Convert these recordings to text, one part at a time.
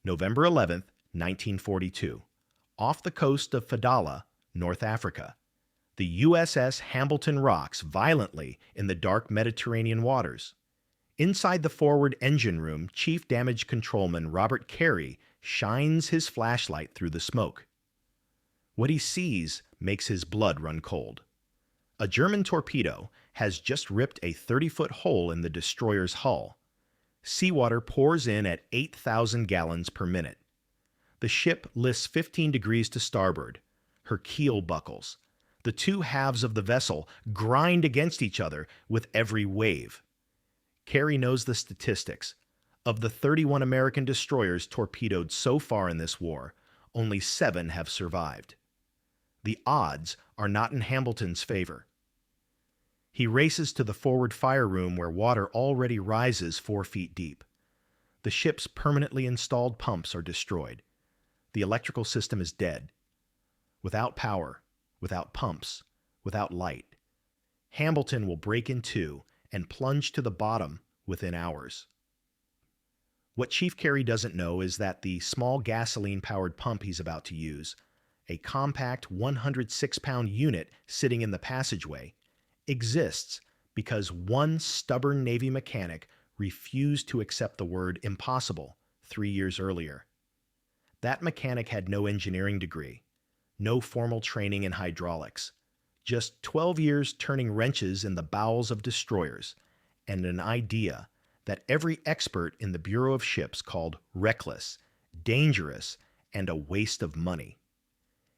November 11, 1942. Off the coast of Fadala, North Africa, the USS Hambleton rocks violently in the dark Mediterranean waters. Inside the forward engine room, Chief Damage Controlman Robert Carey shines his flashlight through the smoke. What he sees makes his blood run cold. A German torpedo has just ripped a 30-foot hole in the destroyer's hull. Seawater pours in at 8,000 gallons per minute. The ship lists 15 degrees to starboard. Her keel buckles. The two halves of the vessel grind against each other with every wave. Carey knows the statistics. Of the 31 American destroyers torpedoed so far in this war, only 7 have survived. The odds are not in Hambleton's favor. He races to the forward fire room where water already rises 4 feet deep. The ship's permanently installed pumps are destroyed. The electrical system is dead. Without power, without pumps, without light, Hambleton will break in two and plunge to the bottom within hours. What Chief Carey doesn't know is that the small gasoline-powered pump he's about to use, a compact 106-pound unit sitting in the passageway, exists because one stubborn Navy mechanic refused to accept the word impossible 3 years earlier. That mechanic had no engineering degree, no formal training in hydraulics, just 12 years turning wrenches in the bowels of destroyers, and an idea that every expert in the Bureau of Ships called reckless, dangerous, and a waste of money.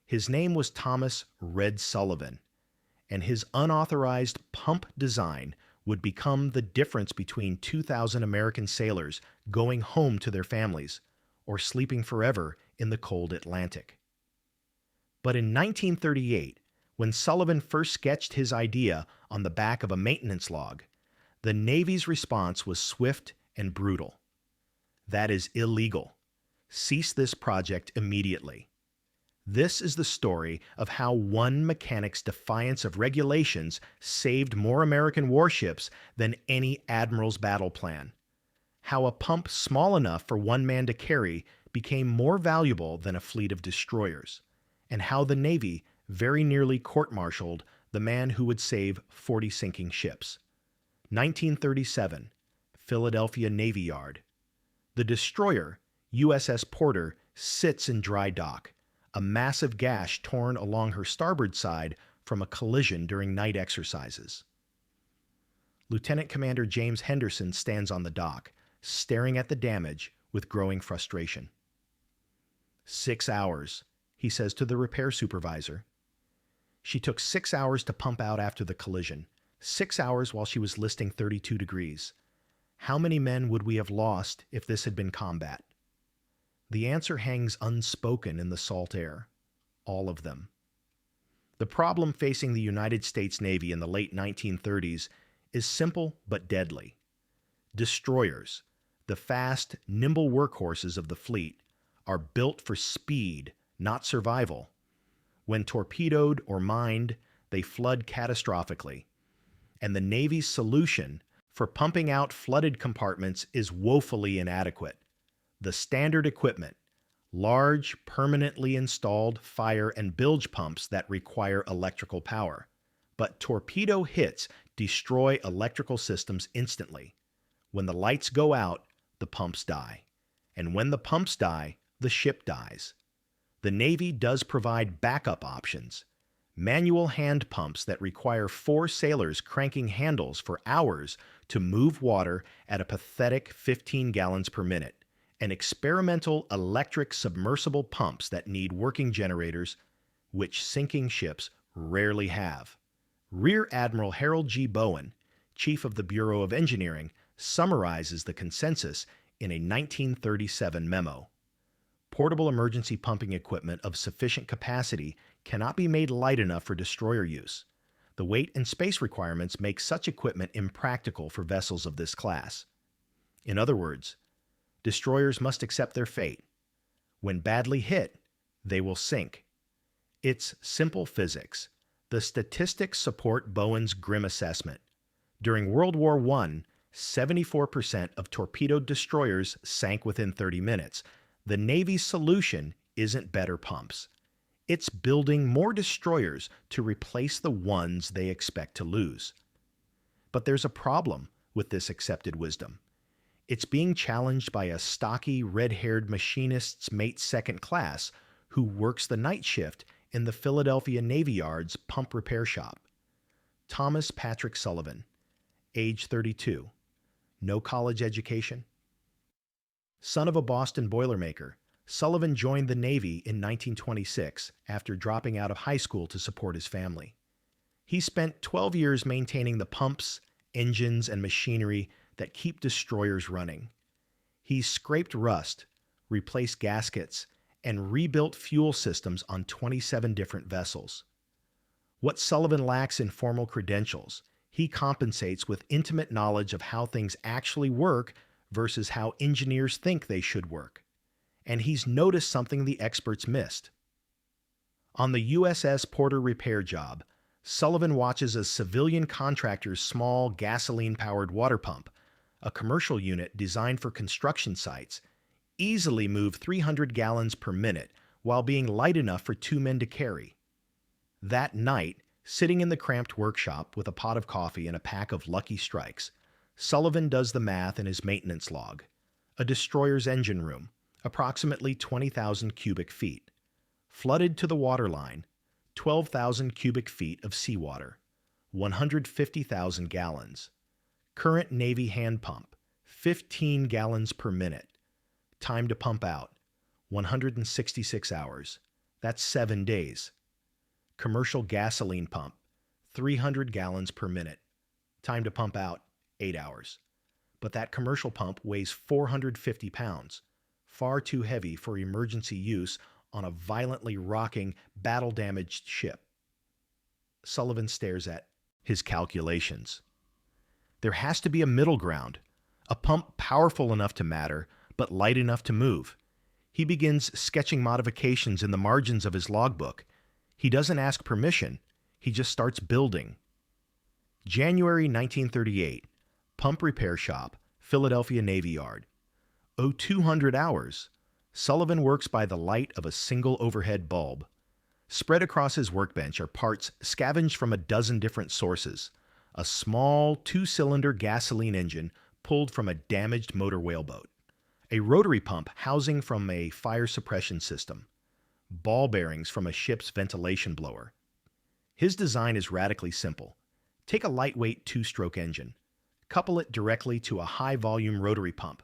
His name was Thomas "Red" Sullivan, and his unauthorized pump design would become the difference between 2,000 American sailors going home to their families or sleeping forever in the cold Atlantic. But in 1938, when Sullivan first sketched his idea on the back of a maintenance log, the Navy's response was swift and brutal. That is illegal. Cease this project immediately. This is the story of how one mechanic's defiance of regulations saved more American warships than any admiral's battle plan. How a pump small enough for one man to carry became more valuable than a fleet of destroyers, and how the Navy very nearly court-martialed the man who would save 40 sinking ships. 1937, Philadelphia Navy Yard. The destroyer, USS Porter, sits in dry dock, a massive gash torn along her starboard side from a collision during night exercises. Lieutenant Commander James Henderson stands on the dock, staring at the damage with growing frustration. 6 hours, he says to the repair supervisor. She took 6 hours to pump out after the collision, 6 hours while she was listing 32 degrees. How many men would we have lost if this had been combat? The answer hangs unspoken in the salt air. All of them. The problem facing the United States Navy in the late 1930s is simple but deadly. Destroyers, the fast, nimble workhorses of the fleet, are built for speed, not survival. When torpedoed or mined, they flood catastrophically. And the Navy's solution for pumping out flooded compartments is woefully inadequate. The standard equipment, large, permanently installed fire and bilge pumps that require electrical power. But torpedo hits destroy electrical systems instantly. When the lights go out, the pumps die. And when the pumps die, the ship dies. The Navy does provide backup options. Manual hand pumps that require 4 sailors cranking handles for hours to move water at a pathetic 15 gallons per minute, and experimental electric submersible pumps that need working generators, which sinking ships rarely have. Rear Admiral Harold G. Bowen, Chief of the Bureau of Engineering, summarizes the consensus in a 1937 memo. Portable emergency pumping equipment of sufficient capacity cannot be made light enough for destroyer use. The weight and space requirements make such equipment impractical for vessels of this class. In other words, destroyers must accept their fate. When badly hit, they will sink. It's simple physics. The statistics support Bowen's grim assessment. During World War I, 74% of torpedoed destroyers sank within 30 minutes. The Navy's solution isn't better pumps. It's building more destroyers to replace the ones they expect to lose. But there's a problem with this accepted wisdom. It's being challenged by a stocky, red-haired machinist's mate second class who works the night shift in the Philadelphia Navy Yard's pump repair shop. Thomas Patrick Sullivan, age 32, no college education. Son of a Boston boilermaker, Sullivan joined the Navy in 1926 after dropping out of high school to support his family. He spent 12 years maintaining the pumps, engines, and machinery that keep destroyers running. He scraped rust, replaced gaskets, and rebuilt fuel systems on 27 different vessels. What Sullivan lacks in formal credentials, he compensates with intimate knowledge of how things actually work versus how engineers think they should work. And he's noticed something the experts missed. On the USS Porter repair job, Sullivan watches a civilian contractor's small gasoline-powered water pump, a commercial unit designed for construction sites, easily move 300 gallons per minute while being light enough for 2 men to carry. That night, sitting in the cramped workshop with a pot of coffee and a pack of Lucky Strikes, Sullivan does the math in his maintenance log. A destroyer's engine room, approximately 20,000 cubic feet. Flooded to the waterline, 12,000 cubic feet of seawater, 150,000 gallons. Current Navy hand pump, 15 gallons per minute. Time to pump out, 166 hours. That's 7 days. Commercial gasoline pump, 300 gallons per minute. Time to pump out, 8 hours. But that commercial pump weighs 450 pounds, far too heavy for emergency use on a violently rocking, battle-damaged ship. Sullivan stares at his calculations. There has to be a middle ground, a pump powerful enough to matter, but light enough to move. He begins sketching modifications in the margins of his logbook. He doesn't ask permission, he just starts building. January 1938, pump repair shop, Philadelphia Navy Yard. 0200 hours. Sullivan works by the light of a single overhead bulb. Spread across his workbench are parts scavenged from a dozen different sources. A small 2-cylinder gasoline engine pulled from a damaged motor whaleboat. A rotary pump housing from a fire suppression system. Ball bearings from a ship's ventilation blower. His design is radically simple. Take a lightweight 2-stroke engine. Couple it directly to a high-volume rotary pump.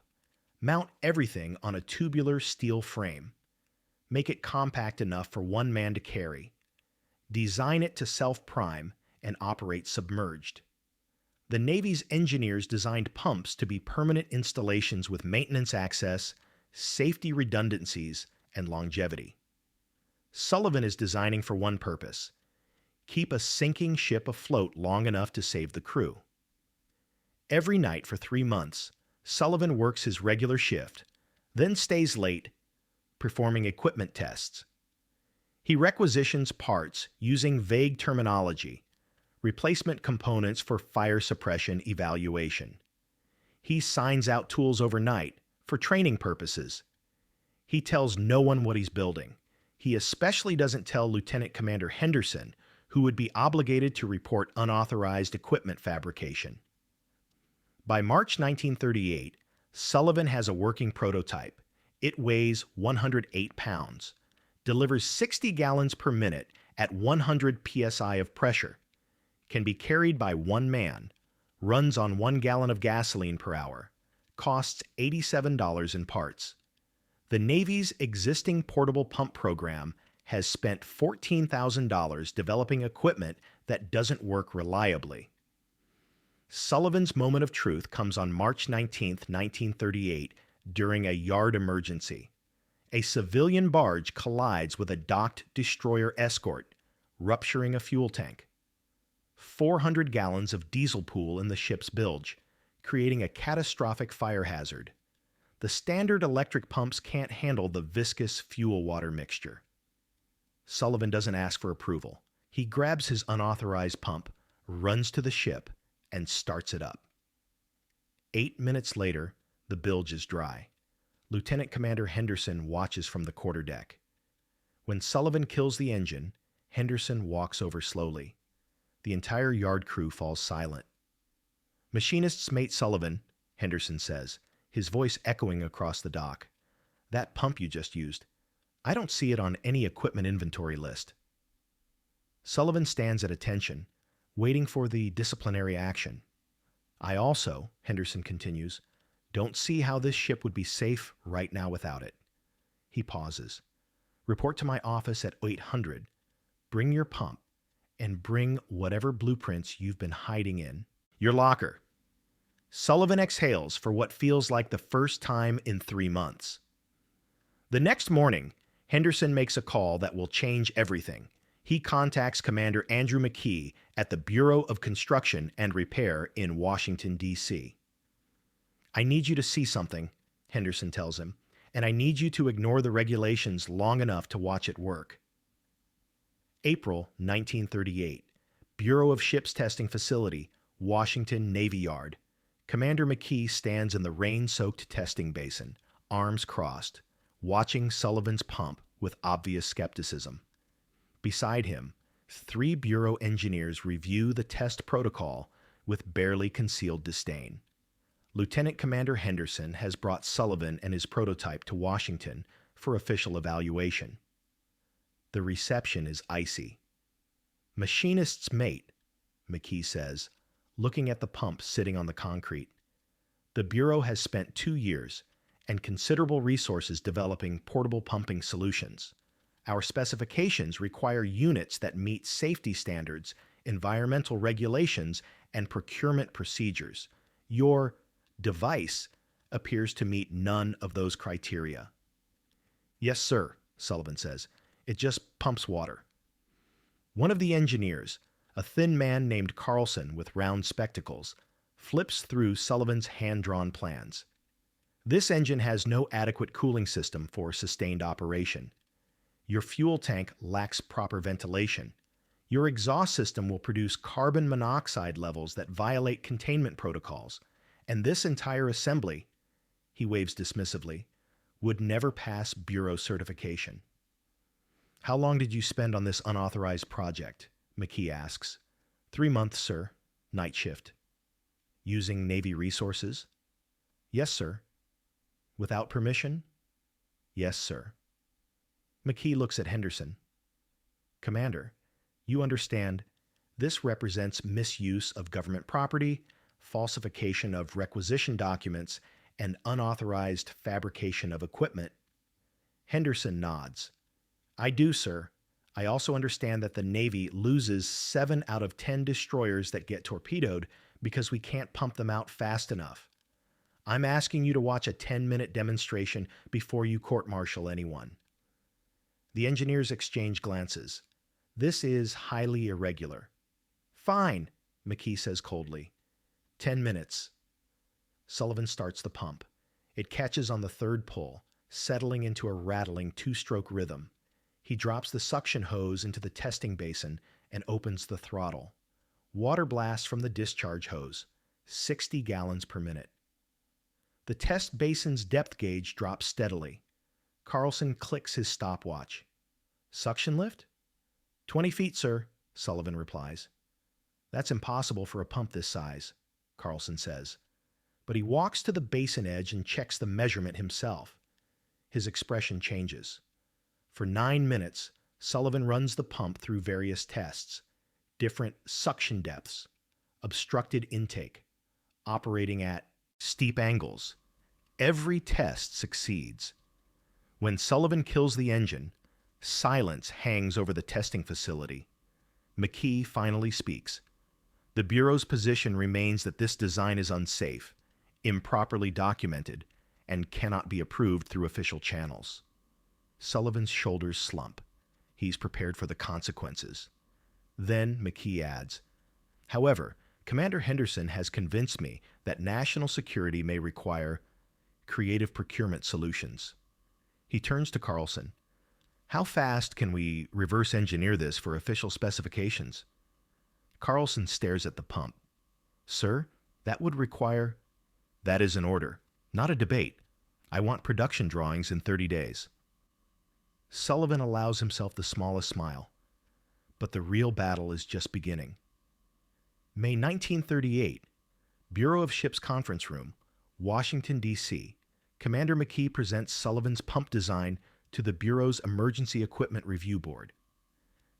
Mount everything on a tubular steel frame. Make it compact enough for 1 man to carry. Design it to self-prime and operate submerged. The Navy's engineers designed pumps to be permanent installations with maintenance access, safety redundancies, and longevity. Sullivan is designing for one purpose: keep a sinking ship afloat long enough to save the crew. Every night for 3 months, Sullivan works his regular shift, then stays late, performing equipment tests. He requisitions parts using vague terminology, replacement components for fire suppression evaluation. He signs out tools overnight for training purposes. He tells no one what he's building. He especially doesn't tell Lieutenant Commander Henderson, who would be obligated to report unauthorized equipment fabrication. By March 1938, Sullivan has a working prototype. It weighs 108 pounds, delivers 60 gallons per minute at 100 psi of pressure, can be carried by 1 man, runs on 1 gallon of gasoline per hour, costs $87 in parts. The Navy's existing portable pump program has spent $14,000 developing equipment that doesn't work reliably. Sullivan's moment of truth comes on March 19, 1938, during a yard emergency. A civilian barge collides with a docked destroyer escort, rupturing a fuel tank. 400 gallons of diesel pool in the ship's bilge, creating a catastrophic fire hazard. The standard electric pumps can't handle the viscous fuel-water mixture. Sullivan doesn't ask for approval. He grabs his unauthorized pump, runs to the ship, and starts it up. 8 minutes later, the bilge is dry. Lieutenant Commander Henderson watches from the quarterdeck. When Sullivan kills the engine, Henderson walks over slowly. The entire yard crew falls silent. "Machinist's mate Sullivan," Henderson says, his voice echoing across the dock. "That pump you just used, I don't see it on any equipment inventory list." Sullivan stands at attention, waiting for the disciplinary action. "I also," Henderson continues, "don't see how this ship would be safe right now without it." He pauses. "Report to my office at 800. Bring your pump, and bring whatever blueprints you've been hiding in your locker." Sullivan exhales for what feels like the first time in 3 months. The next morning, Henderson makes a call that will change everything. He contacts Commander Andrew McKee at the Bureau of Construction and Repair in Washington, D.C. "I need you to see something," Henderson tells him, "and I need you to ignore the regulations long enough to watch it work." April 1938. Bureau of Ships Testing Facility, Washington Navy Yard. Commander McKee stands in the rain-soaked testing basin, arms crossed, watching Sullivan's pump with obvious skepticism. Beside him, 3 Bureau engineers review the test protocol with barely concealed disdain. Lieutenant Commander Henderson has brought Sullivan and his prototype to Washington for official evaluation. The reception is icy. "Machinist's mate," McKee says, looking at the pump sitting on the concrete. "The Bureau has spent 2 years and considerable resources developing portable pumping solutions. Our specifications require units that meet safety standards, environmental regulations, and procurement procedures. Your device appears to meet none of those criteria." "Yes, sir," Sullivan says. "It just pumps water." One of the engineers, a thin man named Carlson with round spectacles, flips through Sullivan's hand-drawn plans. "This engine has no adequate cooling system for sustained operation. Your fuel tank lacks proper ventilation. Your exhaust system will produce carbon monoxide levels that violate containment protocols. And this entire assembly," he waves dismissively, "would never pass Bureau certification." "How long did you spend on this unauthorized project?" McKee asks. 3 months, sir. Night shift." "Using Navy resources?" "Yes, sir." "Without permission?" "Yes, sir." McKee looks at Henderson. "Commander, you understand, this represents misuse of government property, falsification of requisition documents, and unauthorized fabrication of equipment." Henderson nods. "I do, sir. I also understand that the Navy loses 7 out of 10 destroyers that get torpedoed because we can't pump them out fast enough. I'm asking you to watch a 10-minute demonstration before you court-martial anyone." The engineers exchange glances. This is highly irregular. "Fine," McKee says coldly. 10 minutes. Sullivan starts the pump. It catches on the 3rd pull, settling into a rattling 2-stroke rhythm. He drops the suction hose into the testing basin and opens the throttle. Water blasts from the discharge hose, 60 gallons per minute. The test basin's depth gauge drops steadily. Carlson clicks his stopwatch. "Suction lift?" 20 feet, sir," Sullivan replies. "That's impossible for a pump this size," Carlson says. But he walks to the basin edge and checks the measurement himself. His expression changes. For 9 minutes, Sullivan runs the pump through various tests, different suction depths, obstructed intake, operating at steep angles. Every test succeeds. When Sullivan kills the engine, silence hangs over the testing facility. McKee finally speaks. "The Bureau's position remains that this design is unsafe, improperly documented, and cannot be approved through official channels." Sullivan's shoulders slump. He's prepared for the consequences. Then McKee adds, "However, Commander Henderson has convinced me that national security may require creative procurement solutions." He turns to Carlson. "How fast can we reverse engineer this for official specifications?" Carlson stares at the pump. "Sir, that would require—" "That is an order, not a debate. I want production drawings in 30 days. Sullivan allows himself the smallest smile. But the real battle is just beginning. May 1938, Bureau of Ships Conference Room, Washington, D.C. Commander McKee presents Sullivan's pump design to the Bureau's Emergency Equipment Review Board.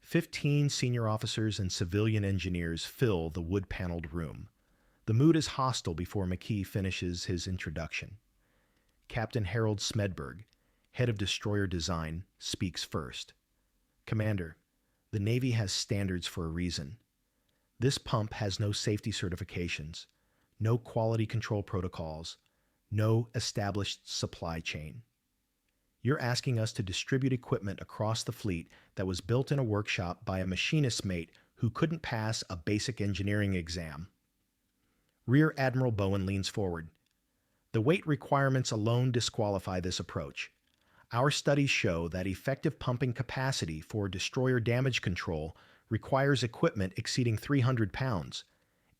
15 senior officers and civilian engineers fill the wood-paneled room. The mood is hostile before McKee finishes his introduction. Captain Harold Smedberg, head of destroyer design, speaks first. Commander, the Navy has standards for a reason. This pump has no safety certifications, no quality control protocols, no established supply chain. You're asking us to distribute equipment across the fleet that was built in a workshop by a machinist mate who couldn't pass a basic engineering exam. Rear Admiral Bowen leans forward. The weight requirements alone disqualify this approach. Our studies show that effective pumping capacity for destroyer damage control requires equipment exceeding 300 pounds.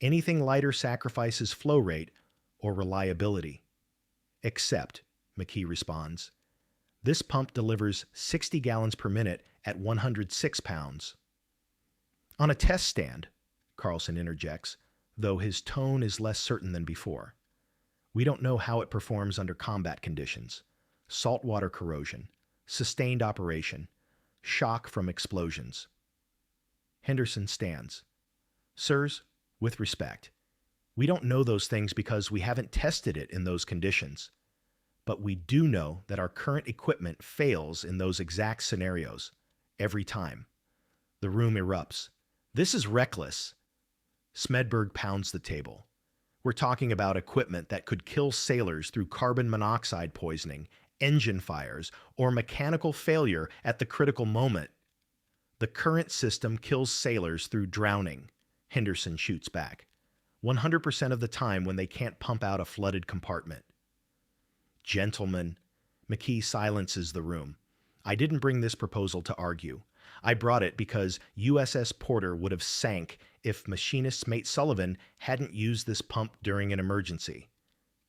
Anything lighter sacrifices flow rate or reliability. Except, McKee responds, this pump delivers 60 gallons per minute at 106 pounds. On a test stand, Carlson interjects, though his tone is less certain than before. We don't know how it performs under combat conditions. Saltwater corrosion, sustained operation, shock from explosions. Henderson stands. Sirs, with respect, we don't know those things because we haven't tested it in those conditions. But we do know that our current equipment fails in those exact scenarios, every time. The room erupts. This is reckless. Smedberg pounds the table. We're talking about equipment that could kill sailors through carbon monoxide poisoning, engine fires, or mechanical failure at the critical moment. The current system kills sailors through drowning, Henderson shoots back, 100% of the time when they can't pump out a flooded compartment. Gentlemen, McKee silences the room. I didn't bring this proposal to argue. I brought it because USS Porter would have sank if machinist mate Sullivan hadn't used this pump during an emergency.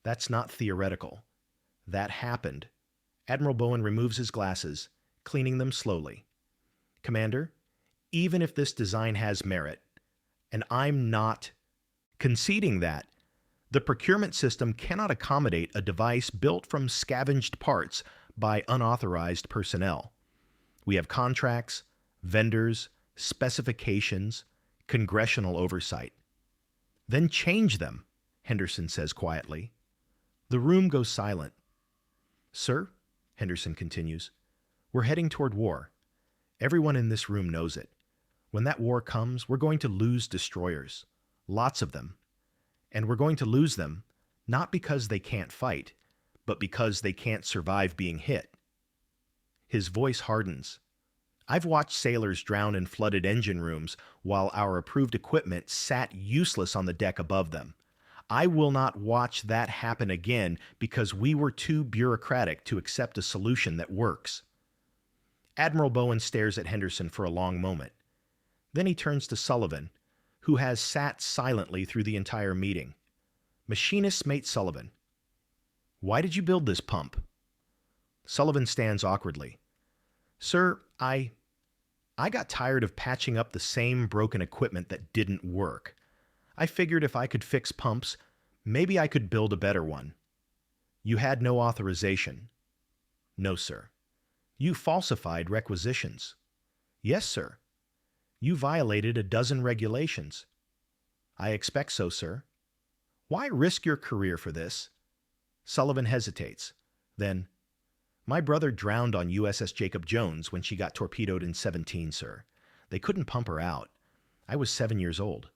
That's not theoretical. That happened. Admiral Bowen removes his glasses, cleaning them slowly. Commander, even if this design has merit, and I'm not conceding that, the procurement system cannot accommodate a device built from scavenged parts by unauthorized personnel. We have contracts, vendors, specifications, congressional oversight. Then change them, Henderson says quietly. The room goes silent. Sir, Henderson continues, we're heading toward war. Everyone in this room knows it. When that war comes, we're going to lose destroyers. Lots of them. And we're going to lose them, not because they can't fight, but because they can't survive being hit. His voice hardens. I've watched sailors drown in flooded engine rooms while our approved equipment sat useless on the deck above them. I will not watch that happen again because we were too bureaucratic to accept a solution that works. Admiral Bowen stares at Henderson for a long moment. Then he turns to Sullivan, who has sat silently through the entire meeting. Machinist mate Sullivan, why did you build this pump? Sullivan stands awkwardly. Sir, I got tired of patching up the same broken equipment that didn't work. I figured if I could fix pumps, maybe I could build a better one. You had no authorization. No, sir. You falsified requisitions. Yes, sir. You violated a dozen regulations. I expect so, sir. Why risk your career for this? Sullivan hesitates. Then, my brother drowned on USS Jacob Jones when she got torpedoed in 17, sir. They couldn't pump her out. I was 7 years old.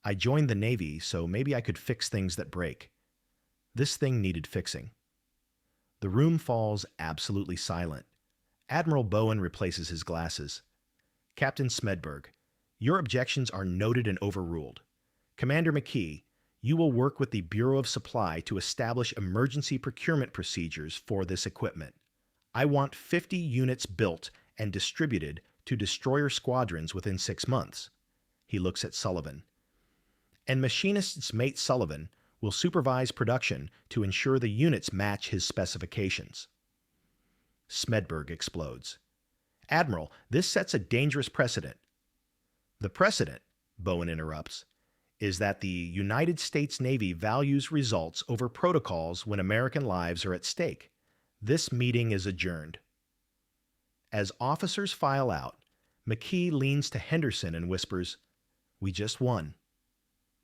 I joined the Navy, so maybe I could fix things that break. This thing needed fixing. The room falls absolutely silent. Admiral Bowen replaces his glasses. Captain Smedberg, your objections are noted and overruled. Commander McKee, you will work with the Bureau of Supply to establish emergency procurement procedures for this equipment. I want 50 units built and distributed to destroyer squadrons within 6 months. He looks at Sullivan. And machinist's mate Sullivan will supervise production to ensure the units match his specifications. Smedberg explodes. Admiral, this sets a dangerous precedent. The precedent, Bowen interrupts, is that the United States Navy values results over protocols when American lives are at stake. This meeting is adjourned. As officers file out, McKee leans to Henderson and whispers, "We just won,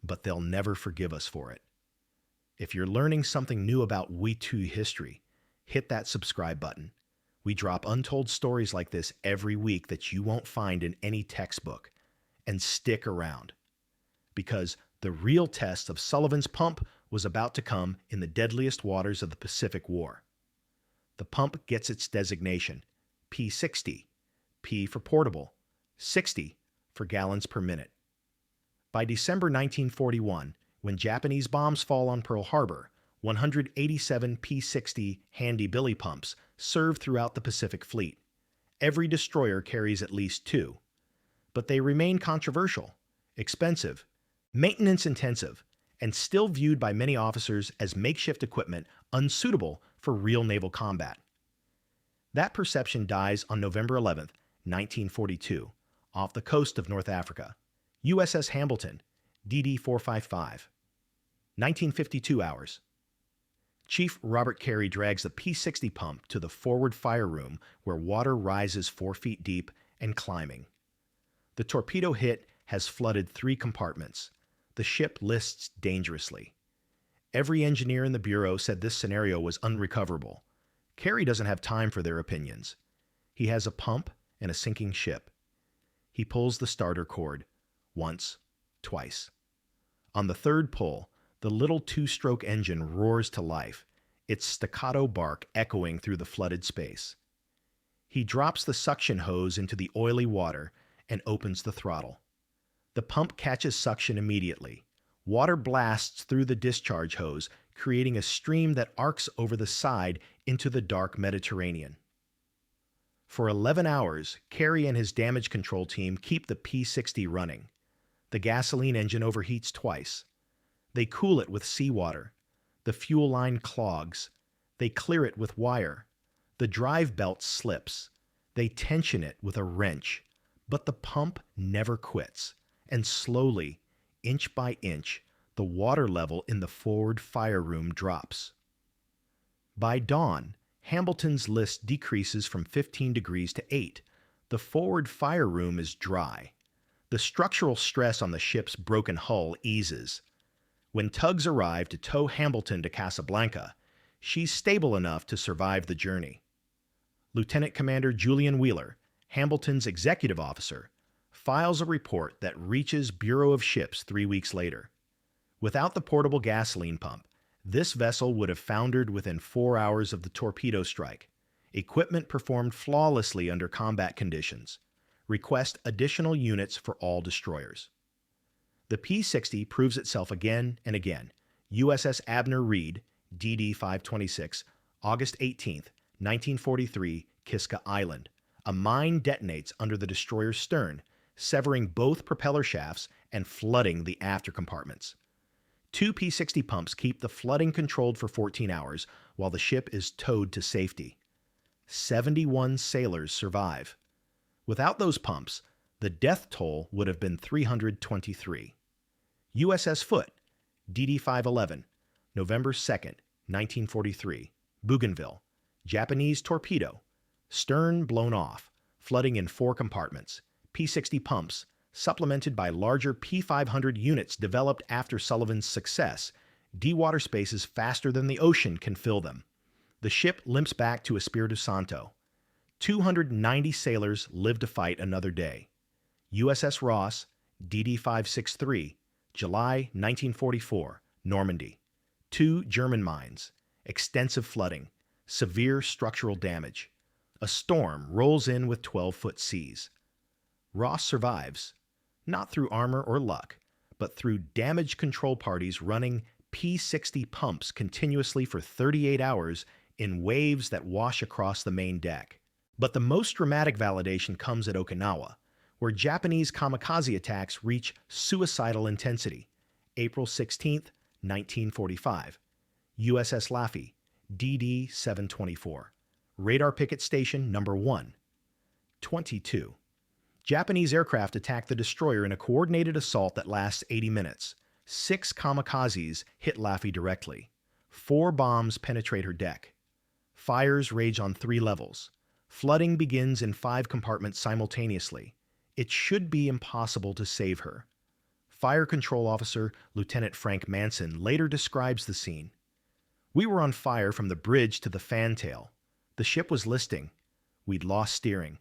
but they'll never forgive us for it." If you're learning something new about WWII history, hit that subscribe button. We drop untold stories like this every week that you won't find in any textbook. And stick around, because the real test of Sullivan's pump was about to come in the deadliest waters of the Pacific War. The pump gets its designation, P60, P for portable, 60 for gallons per minute. By December 1941, when Japanese bombs fall on Pearl Harbor, 187 P60 handy billy pumps serve throughout the Pacific Fleet. Every destroyer carries at least two. But they remain controversial, expensive, maintenance-intensive, and still viewed by many officers as makeshift equipment unsuitable for real naval combat. That perception dies on November 11, 1942, off the coast of North Africa. USS Hambleton, DD-455. 1952 hours. Chief Robert Carey drags the P-60 pump to the forward fire room where water rises 4 feet deep and climbing. The torpedo hit has flooded 3 compartments. The ship lists dangerously. Every engineer in the Bureau said this scenario was unrecoverable. Carey doesn't have time for their opinions. He has a pump and a sinking ship. He pulls the starter cord. Once, twice. On the third pull, the little 2-stroke engine roars to life, its staccato bark echoing through the flooded space. He drops the suction hose into the oily water and opens the throttle. The pump catches suction immediately. Water blasts through the discharge hose, creating a stream that arcs over the side into the dark Mediterranean. For 11 hours, Carey and his damage control team keep the P-60 running. The gasoline engine overheats twice. They cool it with seawater. The fuel line clogs. They clear it with wire. The drive belt slips. They tension it with a wrench. But the pump never quits, and slowly, inch by inch, the water level in the forward fire room drops. By dawn, Hambleton's list decreases from 15 degrees to 8. The forward fire room is dry. The structural stress on the ship's broken hull eases. When tugs arrive to tow Hambleton to Casablanca, she's stable enough to survive the journey. Lieutenant Commander Julian Wheeler, Hambleton's executive officer, files a report that reaches Bureau of Ships 3 weeks later. Without the portable gasoline pump, this vessel would have foundered within 4 hours of the torpedo strike. Equipment performed flawlessly under combat conditions. Request additional units for all destroyers. The P-60 proves itself again and again. USS Abner Reed, DD-526, August 18, 1943, Kiska Island. A mine detonates under the destroyer's stern, severing both propeller shafts and flooding the after compartments. 2 P-60 pumps keep the flooding controlled for 14 hours while the ship is towed to safety. 71 sailors survive. Without those pumps, the death toll would have been 323. USS Foote, DD-511, November 2nd, 1943, Bougainville. Japanese torpedo. Stern blown off, flooding in 4 compartments. P-60 pumps, supplemented by larger P-500 units developed after Sullivan's success. Dewater spaces faster than the ocean can fill them. The ship limps back to Espiritu Santo. 290 sailors live to fight another day. USS Ross, DD-563, July 1944, Normandy. 2 German mines. Extensive flooding. Severe structural damage. A storm rolls in with 12-foot seas. Ross survives, not through armor or luck, but through damage control parties running P-60 pumps continuously for 38 hours in waves that wash across the main deck. But the most dramatic validation comes at Okinawa, where Japanese kamikaze attacks reach suicidal intensity. April 16, 1945. USS Laffey, DD-724. Radar Picket Station Number 1. 22. Japanese aircraft attacked the destroyer in a coordinated assault that lasts 80 minutes. 6 kamikazes hit Laffey directly. 4 bombs penetrate her deck. Fires rage on 3 levels. Flooding begins in 5 compartments simultaneously. It should be impossible to save her. Fire Control Officer Lieutenant Frank Manson later describes the scene. We were on fire from the bridge to the fantail. The ship was listing. We'd lost steering.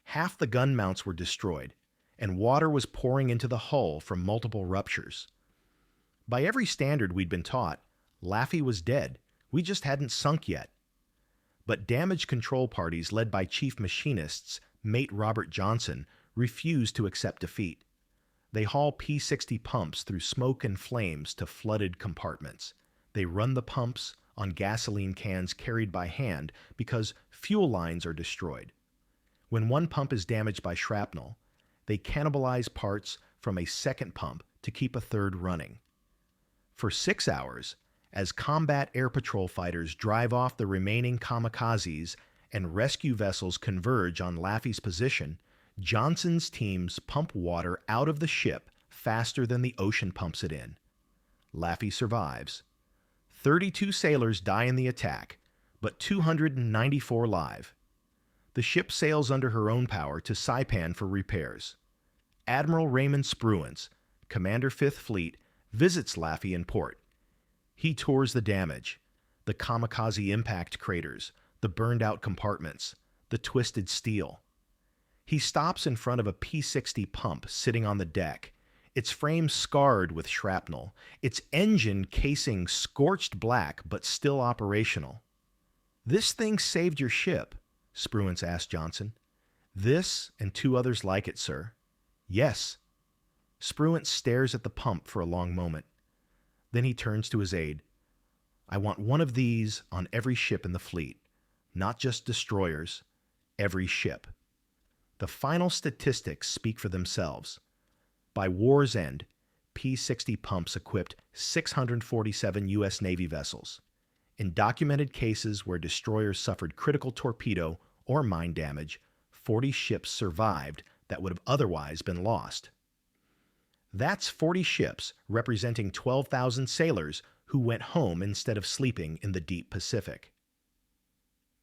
Half the gun mounts were destroyed, and water was pouring into the hull from multiple ruptures. By every standard we'd been taught, Laffey was dead. We just hadn't sunk yet. But damage control parties led by Chief Machinists, Mate Robert Johnson, refused to accept defeat. They haul P-60 pumps through smoke and flames to flooded compartments. They run the pumps on gasoline cans carried by hand because fuel lines are destroyed. When one pump is damaged by shrapnel, they cannibalize parts from a second pump to keep a third running. For 6 hours, as combat air patrol fighters drive off the remaining kamikazes and rescue vessels converge on Laffey's position, Johnson's teams pump water out of the ship faster than the ocean pumps it in. Laffey survives. 32 sailors die in the attack, but 294 live. The ship sails under her own power to Saipan for repairs. Admiral Raymond Spruance, Commander 5th Fleet, visits Laffey in port. He tours the damage, the kamikaze impact craters, the burned-out compartments, the twisted steel. He stops in front of a P-60 pump sitting on the deck, its frame scarred with shrapnel, its engine casing scorched black but still operational. "This thing saved your ship?" Spruance asked Johnson. "This and 2 others like it, sir." "Yes." Spruance stares at the pump for a long moment. Then he turns to his aide. "I want one of these on every ship in the fleet, not just destroyers, every ship." The final statistics speak for themselves. By war's end, P-60 pumps equipped 647 U.S. Navy vessels. In documented cases where destroyers suffered critical torpedo or mine damage, 40 ships survived that would have otherwise been lost. That's 40 ships representing 12,000 sailors who went home instead of sleeping in the deep Pacific.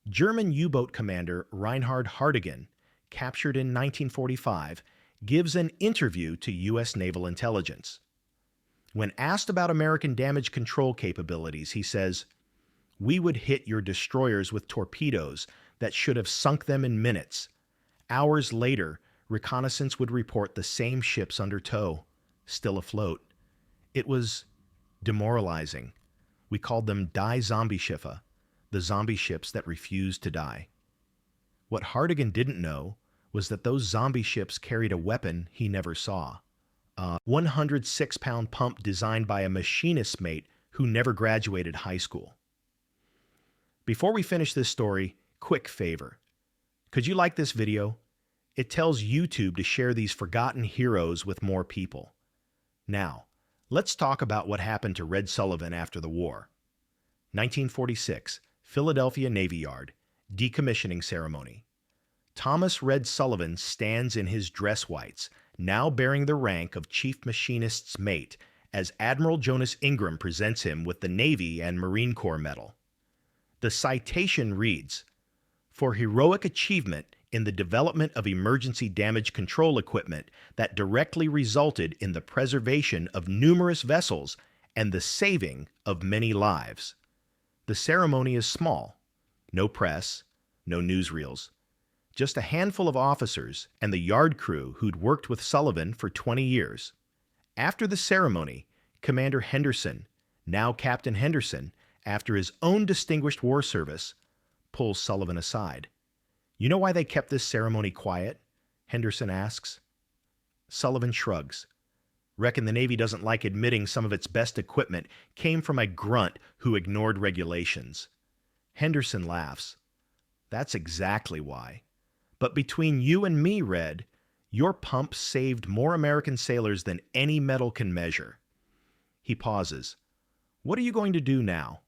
German U-boat commander Reinhard Hartigan, captured in 1945, gives an interview to U.S. Naval Intelligence. When asked about American damage control capabilities, he says, "We would hit your destroyers with torpedoes that should have sunk them in minutes. Hours later, reconnaissance would report the same ships under tow, still afloat. It was demoralizing. We called them Die Zombie-Schiffe, the zombie ships that refused to die." What Hartigan didn't know was that those zombie ships carried a weapon he never saw. A 106-pound pump designed by a machinist mate who never graduated high school. Before we finish this story, quick favor. Could you like this video? It tells YouTube to share these forgotten heroes with more people. Now, let's talk about what happened to Red Sullivan after the war. 1946, Philadelphia Navy Yard, decommissioning ceremony. Thomas Red Sullivan stands in his dress whites, now bearing the rank of Chief Machinist's mate, as Admiral Jonas Ingram presents him with the Navy and Marine Corps Medal. The citation reads, "For heroic achievement in the development of emergency damage control equipment that directly resulted in the preservation of numerous vessels and the saving of many lives." The ceremony is small. No press, no newsreels. Just a handful of officers and the yard crew who'd worked with Sullivan for 20 years. After the ceremony, Commander Henderson, now Captain Henderson, after his own distinguished war service, pulls Sullivan aside. "You know why they kept this ceremony quiet?" Henderson asks. Sullivan shrugs. "Reckon the Navy doesn't like admitting some of its best equipment came from a grunt who ignored regulations." Henderson laughs. "That's exactly why. But between you and me, Red, your pump saved more American sailors than any medal can measure." He pauses. What are you going to do now?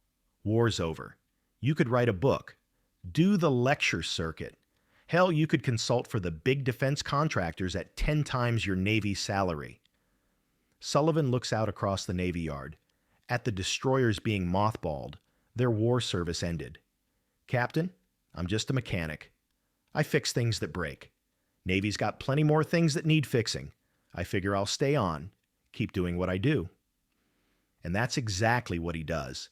War's over. You could write a book. Do the lecture circuit. Hell, you could consult for the big defense contractors at 10 times your Navy salary. Sullivan looks out across the Navy Yard. At the destroyers being mothballed, their war service ended. Captain, I'm just a mechanic. I fix things that break. Navy's got plenty more things that need fixing. I figure I'll stay on, keep doing what I do. And that's exactly what he does.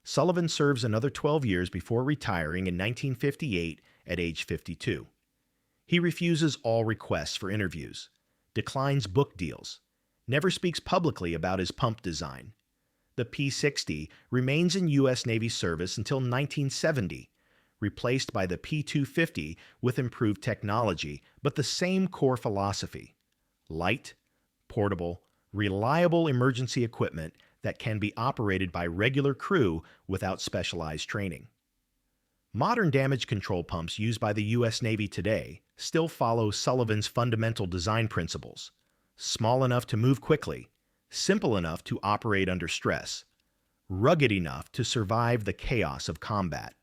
Sullivan serves another 12 years before retiring in 1958 at age 52. He refuses all requests for interviews, declines book deals, never speaks publicly about his pump design. The P-60 remains in U.S. Navy service until 1970, replaced by the P-250 with improved technology, but the same core philosophy: light, portable, reliable emergency equipment that can be operated by regular crew without specialized training. Modern damage control pumps used by the U.S. Navy today still follow Sullivan's fundamental design principles: small enough to move quickly, simple enough to operate under stress, rugged enough to survive the chaos of combat.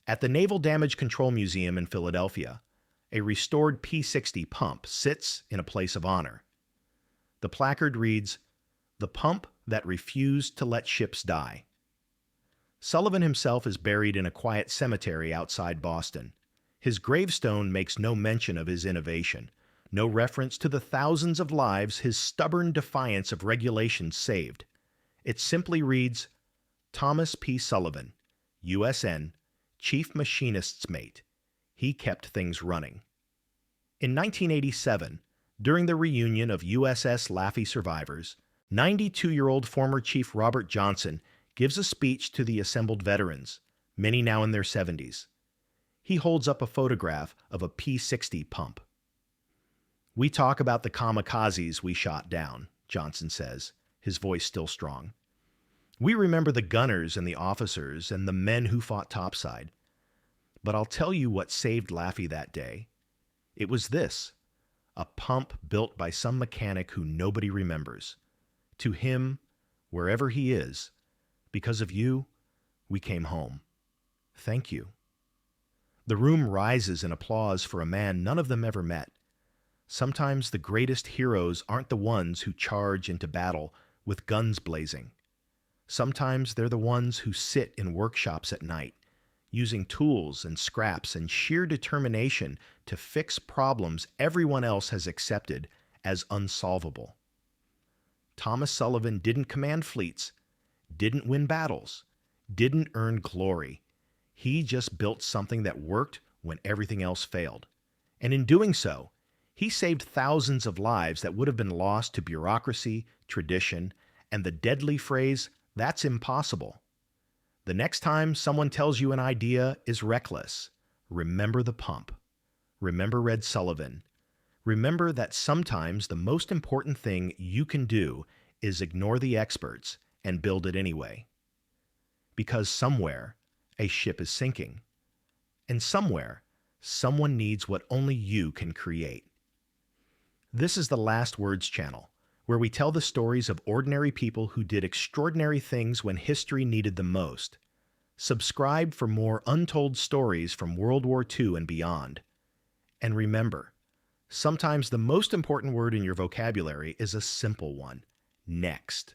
At the Naval Damage Control Museum in Philadelphia, a restored P-60 pump sits in a place of honor. The placard reads, "The pump that refused to let ships die." Sullivan himself is buried in a quiet cemetery outside Boston. His gravestone makes no mention of his innovation, no reference to the thousands of lives his stubborn defiance of regulations saved. It simply reads, "Thomas P. Sullivan, USN, Chief Machinist's Mate. He kept things running." In 1987, during the reunion of USS Laffey survivors, 92-year-old former Chief Robert Johnson gives a speech to the assembled veterans, many now in their 70s. He holds up a photograph of a P-60 pump. "We talk about the kamikazes we shot down," Johnson says, his voice still strong. "We remember the gunners and the officers and the men who fought topside. But I'll tell you what saved Laffey that day. It was this: a pump built by some mechanic who nobody remembers. To him, wherever he is, because of you, we came home. Thank you." The room rises in applause for a man none of them ever met. Sometimes the greatest heroes aren't the ones who charge into battle with guns blazing. Sometimes they're the ones who sit in workshops at night, using tools and scraps and sheer determination to fix problems everyone else has accepted as unsolvable. Thomas Sullivan didn't command fleets, didn't win battles, didn't earn glory. He just built something that worked when everything else failed. And in doing so, he saved thousands of lives that would have been lost to bureaucracy, tradition, and the deadly phrase, "That's impossible." The next time someone tells you an idea is reckless, remember the pump. Remember Red Sullivan. Remember that sometimes the most important thing you can do is ignore the experts and build it anyway. Because somewhere, a ship is sinking. And somewhere, someone needs what only you can create. This is the Last Words channel, where we tell the stories of ordinary people who did extraordinary things when history needed them most. Subscribe for more untold stories from World War II and beyond. And remember, sometimes the most important word in your vocabulary is a simple one: next.